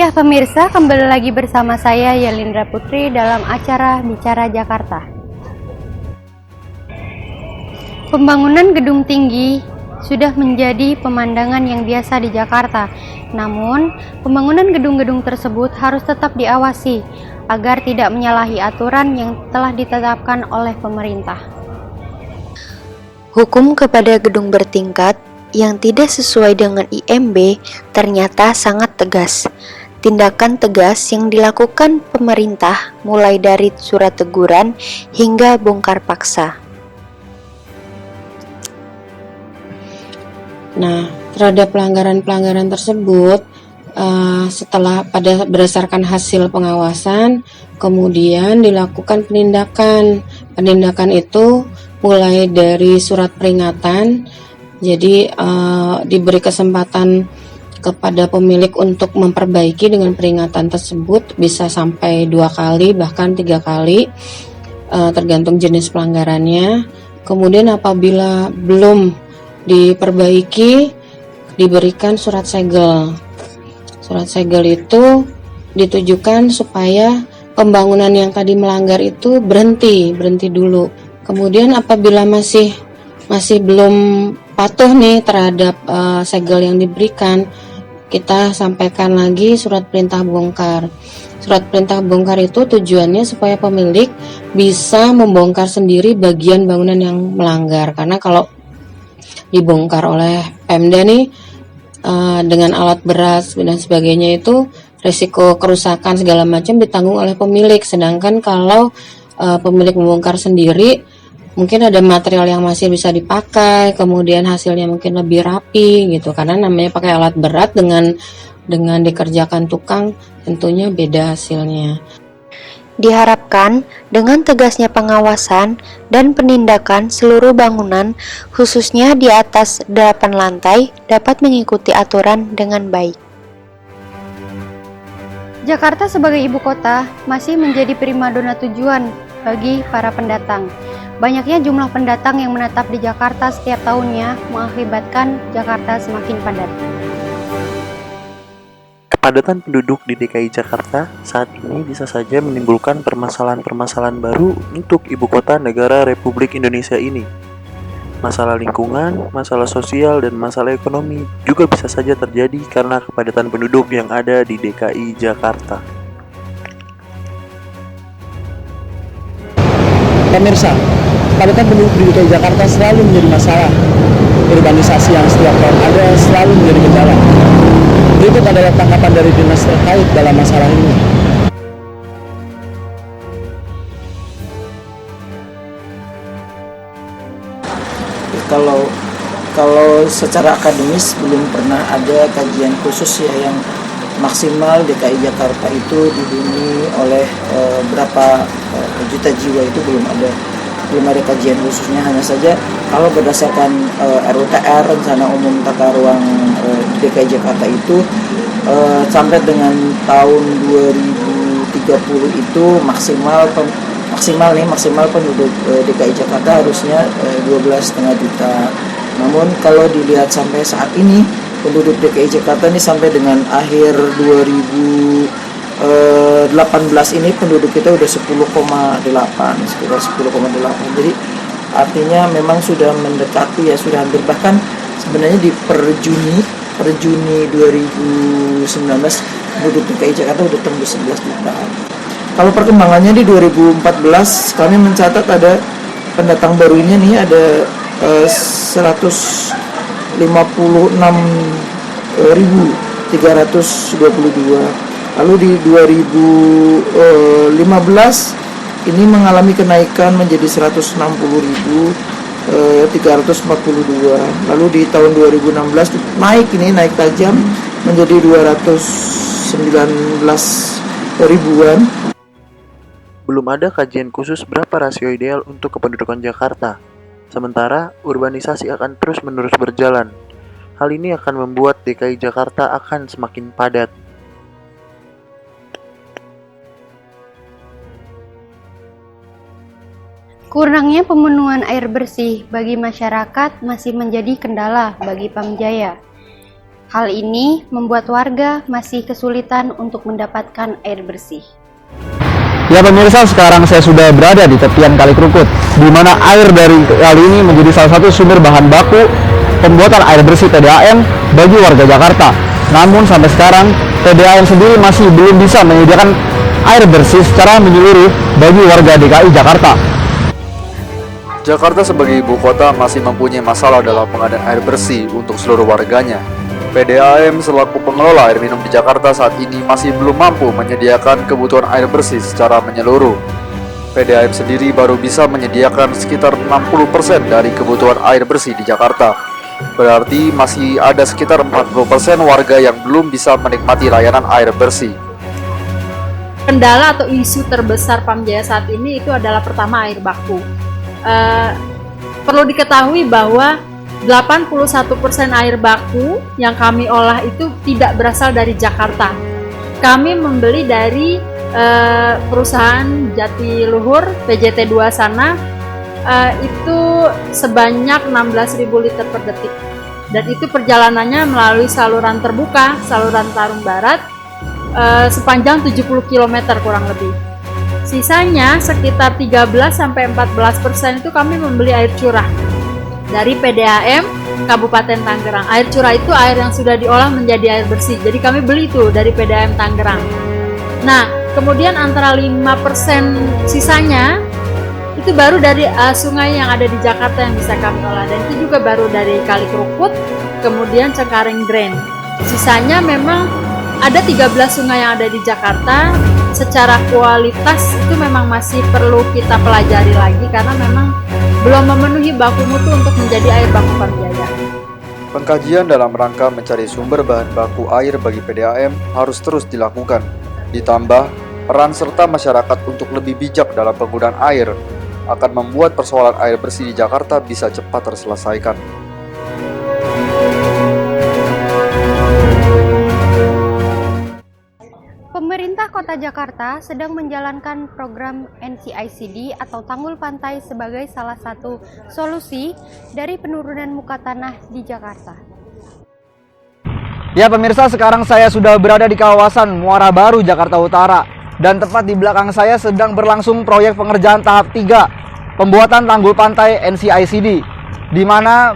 Ya pemirsa, kembali lagi bersama saya Yelindra Putri dalam acara Bicara Jakarta. Pembangunan gedung tinggi sudah menjadi pemandangan yang biasa di Jakarta. Namun, pembangunan gedung-gedung tersebut harus tetap diawasi agar tidak menyalahi aturan yang telah ditetapkan oleh pemerintah. Hukum kepada gedung bertingkat yang tidak sesuai dengan IMB ternyata sangat tegas. Tindakan tegas yang dilakukan pemerintah mulai dari surat teguran hingga bongkar paksa. Nah, terhadap pelanggaran-pelanggaran tersebut, setelah berdasarkan hasil pengawasan, kemudian dilakukan penindakan. Penindakan itu mulai dari surat peringatan, jadi diberi kesempatan kepada pemilik untuk memperbaiki dengan peringatan tersebut, bisa sampai 2 kali bahkan 3 kali, tergantung jenis pelanggarannya. Kemudian apabila belum diperbaiki, diberikan surat segel. Surat segel itu ditujukan supaya pembangunan yang tadi melanggar itu berhenti dulu. Kemudian apabila masih belum patuh nih terhadap segel yang diberikan, kita sampaikan lagi surat perintah bongkar. Surat perintah bongkar itu tujuannya supaya pemilik bisa membongkar sendiri bagian bangunan yang melanggar. Karena kalau dibongkar oleh Pemda nih dengan alat berat dan sebagainya, itu risiko kerusakan segala macam ditanggung oleh pemilik. Sedangkan kalau pemilik membongkar sendiri, mungkin ada material yang masih bisa dipakai, kemudian hasilnya mungkin lebih rapi gitu. Karena namanya pakai alat berat dengan dikerjakan tukang, tentunya beda hasilnya. Diharapkan dengan tegasnya pengawasan dan penindakan, seluruh bangunan, khususnya di atas 8 lantai, dapat mengikuti aturan dengan baik. Jakarta sebagai ibu kota masih menjadi primadona tujuan bagi para pendatang. Banyaknya jumlah pendatang yang menetap di Jakarta setiap tahunnya mengakibatkan Jakarta semakin padat. Kepadatan penduduk di DKI Jakarta saat ini bisa saja menimbulkan permasalahan-permasalahan baru untuk ibu kota negara Republik Indonesia ini. Masalah lingkungan, masalah sosial, dan masalah ekonomi juga bisa saja terjadi karena kepadatan penduduk yang ada di DKI Jakarta. Pemirsa, kepadatan penduduk di DKI Jakarta selalu menjadi masalah. Urbanisasi yang setiap tahun ada selalu menjadi kendala. Berikut adalah tanggapan dari dinas terkait dalam masalah ini. Kalau secara akademis belum pernah ada kajian khusus ya yang maksimal DKI Jakarta itu dihuni oleh berapa juta jiwa, itu belum ada kajian khususnya. Hanya saja kalau berdasarkan RUTR Rencana Umum Tata Ruang DKI Jakarta itu sampai dengan tahun 2030 itu maksimal penduduk DKI Jakarta harusnya 12,5 juta. Namun kalau dilihat sampai saat ini, penduduk DKI Jakarta ini sampai dengan akhir 2018 ini penduduk kita udah 10,8, sekitar 10,8. Jadi artinya memang sudah mendekati ya, sudah hampir, bahkan sebenarnya di per Juni 2019 penduduk DKI Jakarta udah tembus 11 juta. Kalau perkembangannya di 2014 kami mencatat ada pendatang barunya nih ada 156.322. Lalu di 2015 ini mengalami kenaikan menjadi 160.342. Lalu di tahun 2016 naik tajam menjadi 219 ribuan. Belum ada kajian khusus berapa rasio ideal untuk kependudukan Jakarta. Sementara urbanisasi akan terus-menerus berjalan. Hal ini akan membuat DKI Jakarta akan semakin padat. Kurangnya pemenuhan air bersih bagi masyarakat masih menjadi kendala bagi Pamjaya. Hal ini membuat warga masih kesulitan untuk mendapatkan air bersih. Ya pemirsa, sekarang saya sudah berada di tepian Kali Krukut, di mana air dari kali ini menjadi salah satu sumber bahan baku pembuatan air bersih PDAM bagi warga Jakarta. Namun sampai sekarang PDAM sendiri masih belum bisa menyediakan air bersih secara menyeluruh bagi warga DKI Jakarta. Jakarta sebagai ibu kota masih mempunyai masalah dalam pengadaan air bersih untuk seluruh warganya. PDAM selaku pengelola air minum di Jakarta saat ini masih belum mampu menyediakan kebutuhan air bersih secara menyeluruh. PDAM sendiri baru bisa menyediakan sekitar 60% dari kebutuhan air bersih di Jakarta. Berarti masih ada sekitar 40% warga yang belum bisa menikmati layanan air bersih. Kendala atau isu terbesar Pamjaya saat ini itu adalah pertama air baku. Perlu diketahui bahwa 81% air baku yang kami olah itu tidak berasal dari Jakarta. Kami membeli dari perusahaan Jatiluhur PJT2 sana, itu sebanyak 16.000 liter per detik. Dan itu perjalanannya melalui saluran terbuka, saluran Tarum Barat, sepanjang 70 km kurang lebih. Sisanya sekitar 13-14% itu kami membeli air curah dari PDAM Kabupaten Tangerang. Air curah itu air yang sudah diolah menjadi air bersih. Jadi kami beli itu dari PDAM Tangerang. Nah, kemudian antara 5% sisanya itu baru dari sungai yang ada di Jakarta yang bisa kami olah. Dan itu juga baru dari Kali Krukut, kemudian Cengkareng Drain. Sisanya memang ada 13 sungai yang ada di Jakarta. Secara kualitas itu memang masih perlu kita pelajari lagi karena memang belum memenuhi baku mutu untuk menjadi air baku Pamjaya. Pengkajian dalam rangka mencari sumber bahan baku air bagi PDAM harus terus dilakukan. Ditambah, peran serta masyarakat untuk lebih bijak dalam penggunaan air akan membuat persoalan air bersih di Jakarta bisa cepat terselesaikan. Pemerintah Kota Jakarta sedang menjalankan program NCICD atau Tanggul Pantai sebagai salah satu solusi dari penurunan muka tanah di Jakarta. Ya pemirsa, sekarang saya sudah berada di kawasan Muara Baru, Jakarta Utara. Dan tepat di belakang saya sedang berlangsung proyek pengerjaan tahap 3, pembuatan tanggul pantai NCICD, di mana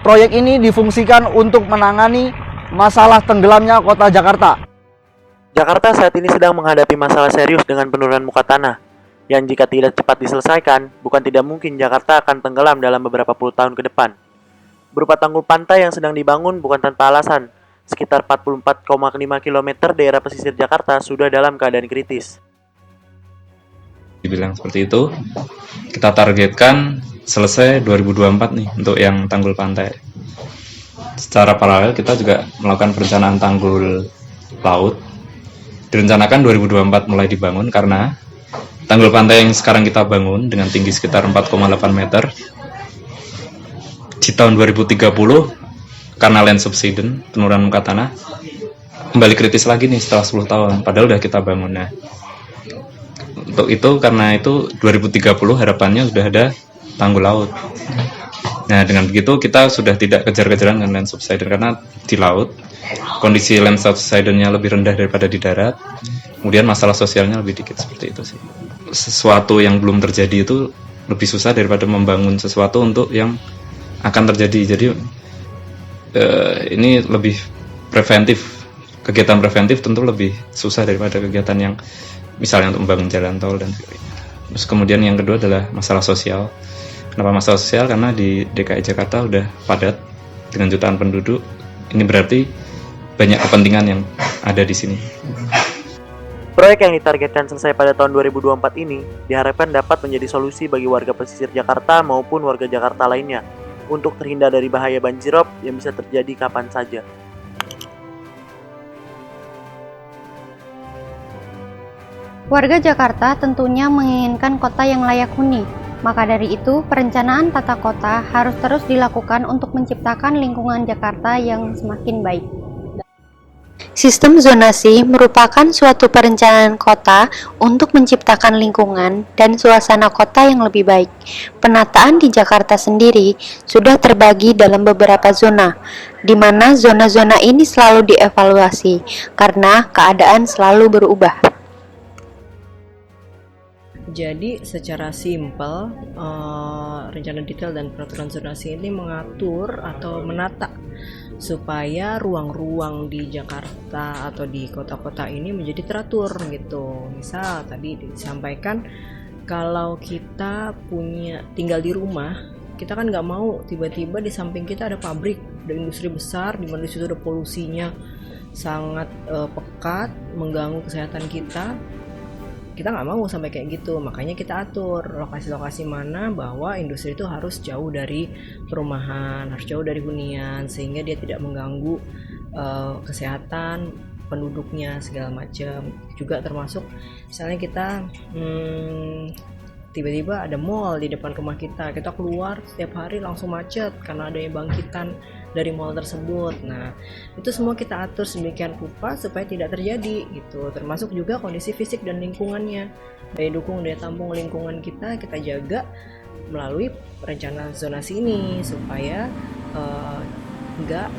proyek ini difungsikan untuk menangani masalah tenggelamnya kota Jakarta. Jakarta saat ini sedang menghadapi masalah serius dengan penurunan muka tanah, yang jika tidak cepat diselesaikan, bukan tidak mungkin Jakarta akan tenggelam dalam beberapa puluh tahun ke depan. Berupa tanggul pantai yang sedang dibangun bukan tanpa alasan, sekitar 44,5 km daerah pesisir Jakarta sudah dalam keadaan kritis. Dibilang seperti itu, kita targetkan selesai 2024 nih untuk yang tanggul pantai. Secara paralel kita juga melakukan perencanaan tanggul laut. Direncanakan 2024 mulai dibangun karena tanggul pantai yang sekarang kita bangun dengan tinggi sekitar 4,8 meter di tahun 2030 karena land subsidence, penurunan muka tanah kembali kritis lagi nih setelah 10 tahun padahal udah kita bangun. Nah, untuk itu karena itu 2030 harapannya sudah ada tanggul laut. Nah, dengan begitu kita sudah tidak kejar-kejaran dengan land subsidence karena di laut kondisi land subsidence-nya lebih rendah daripada di darat. Kemudian masalah sosialnya lebih dikit, seperti itu sih. Sesuatu yang belum terjadi itu lebih susah daripada membangun sesuatu untuk yang akan terjadi. Jadi ini lebih preventif. Kegiatan preventif tentu lebih susah daripada kegiatan yang misalnya untuk membangun jalan tol dan sebagainya. Terus kemudian yang kedua adalah masalah sosial. Kenapa masalah sosial? Karena di DKI Jakarta udah padat dengan jutaan penduduk. Ini berarti banyak kepentingan yang ada di sini. Proyek yang ditargetkan selesai pada tahun 2024 ini diharapkan dapat menjadi solusi bagi warga pesisir Jakarta maupun warga Jakarta lainnya untuk terhindar dari bahaya banjirop yang bisa terjadi kapan saja. Warga Jakarta tentunya menginginkan kota yang layak huni. Maka dari itu, perencanaan tata kota harus terus dilakukan untuk menciptakan lingkungan Jakarta yang semakin baik. Sistem zonasi merupakan suatu perencanaan kota untuk menciptakan lingkungan dan suasana kota yang lebih baik. Penataan di Jakarta sendiri sudah terbagi dalam beberapa zona, di mana zona-zona ini selalu dievaluasi karena keadaan selalu berubah. Jadi secara simpel, rencana detail dan peraturan zonasi ini mengatur atau menata supaya ruang-ruang di Jakarta atau di kota-kota ini menjadi teratur gitu. Misal tadi disampaikan kalau kita tinggal di rumah, kita kan nggak mau tiba-tiba di samping kita ada pabrik, ada industri besar di mana di situ ada polusinya sangat pekat, mengganggu kesehatan kita. Kita nggak mau sampai kayak gitu, makanya kita atur lokasi-lokasi mana bahwa industri itu harus jauh dari perumahan, harus jauh dari hunian, sehingga dia tidak mengganggu kesehatan penduduknya segala macam. Juga termasuk misalnya kita tiba-tiba ada mall di depan rumah kita keluar setiap hari langsung macet karena adanya bangkitan dari mall tersebut. Nah, itu semua kita atur sedemikian rupa supaya tidak terjadi gitu. Termasuk juga kondisi fisik dan lingkungannya, daya dukung, daya tampung lingkungan kita jaga melalui rencana zonasi ini supaya nggak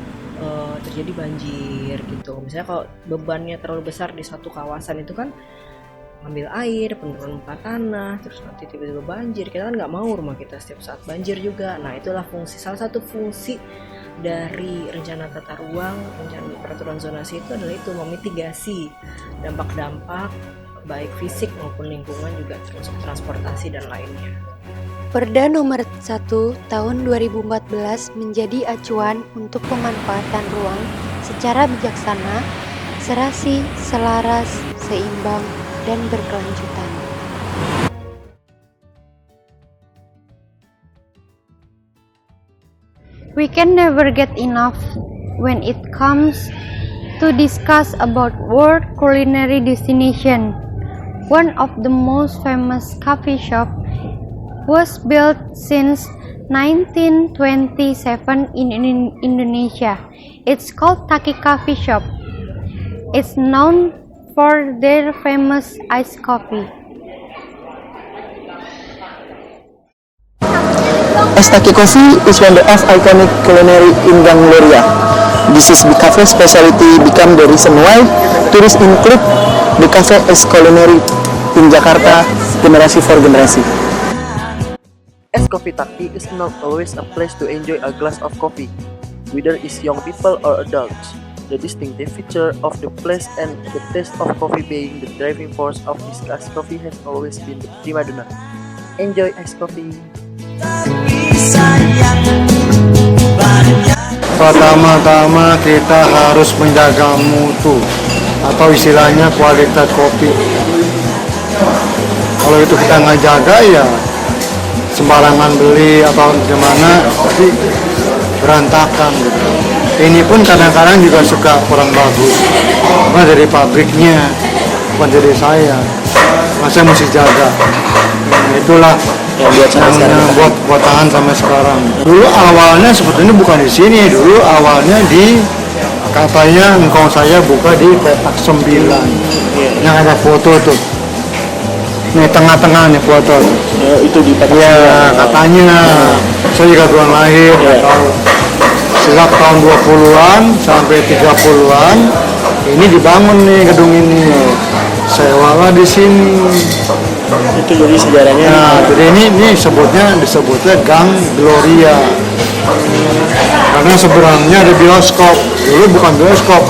terjadi banjir gitu. Misalnya kalau bebannya terlalu besar di satu kawasan itu kan ambil air, penurunan muka tanah, terus nanti tiba-tiba banjir. Kita kan nggak mau rumah kita setiap saat banjir juga. Nah, itulah salah satu fungsi dari rencana tata ruang, rencana peraturan zonasi itu adalah itu memitigasi dampak-dampak baik fisik maupun lingkungan, juga termasuk transportasi dan lainnya. Perda nomor 1 tahun 2014 menjadi acuan untuk pemanfaatan ruang secara bijaksana, serasi, selaras, seimbang, dan berkelanjutan. We can never get enough when it comes to discuss about world culinary destination. One of the most famous coffee shop was built since 1927 in Indonesia. It's called Taki Coffee Shop. It's known for their famous iced coffee. Taki Coffee is one of iconic culinary in Gang Gloria. This is the cafe specialty become the reason why tourists include the cafe as culinary in Jakarta generasi for generasi. Es Coffee Taki is not always a place to enjoy a glass of coffee, whether it's young people or adults. The distinctive feature of the place and the taste of coffee being the driving force of this iced coffee has always been the prima donna. Enjoy iced coffee. Pertama-tama kita harus menjaga mutu atau istilahnya kualitas kopi. Kalau itu kita nggak jaga ya sembarangan beli atau gimana tapi berantakan gitu. Ini pun kadang-kadang juga suka kurang bagus, bukan dari pabriknya, bukan dari saya. Masa mesti jaga. Itulah yang buat tahan sampai sekarang. Dulu awalnya sebetulnya bukan di sini, dulu awalnya di katanya engkau saya buka di petak 9 yang ada foto tuh. Ini tengah-tengah nih foto. Itu di petak ya, katanya. Saya juga belum lahir, tahu. Sejak tahun 20-an sampai 30-an ini dibangun nih gedung ini. Sewalah di sini. Itu jadi sejarahnya. Nah, jadi ini disebutnya Gang Gloria. Karena seberangnya ada bioskop. Dulu bukan bioskop.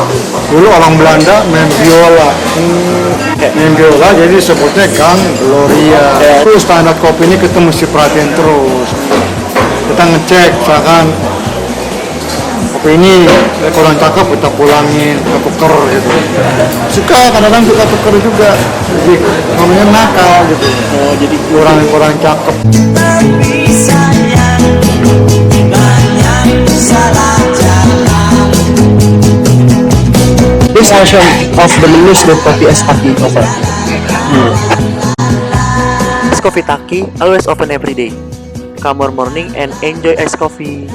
Dulu orang Belanda main biola. Main biola jadi disebutnya Gang Gloria. Itu standar kopi ini kita mesti perhatiin terus. Kita ngecek misalkan kopi ini kurang cakep kita pulangin, kita tuker gitu. Suka kadang-kadang suka tuker juga, jadi namanya nakal gitu. Jadi kurang cakep. This version of the menus the coffee es Taki over. Es Coffee Taki always open every day. Come more morning and enjoy ice coffee.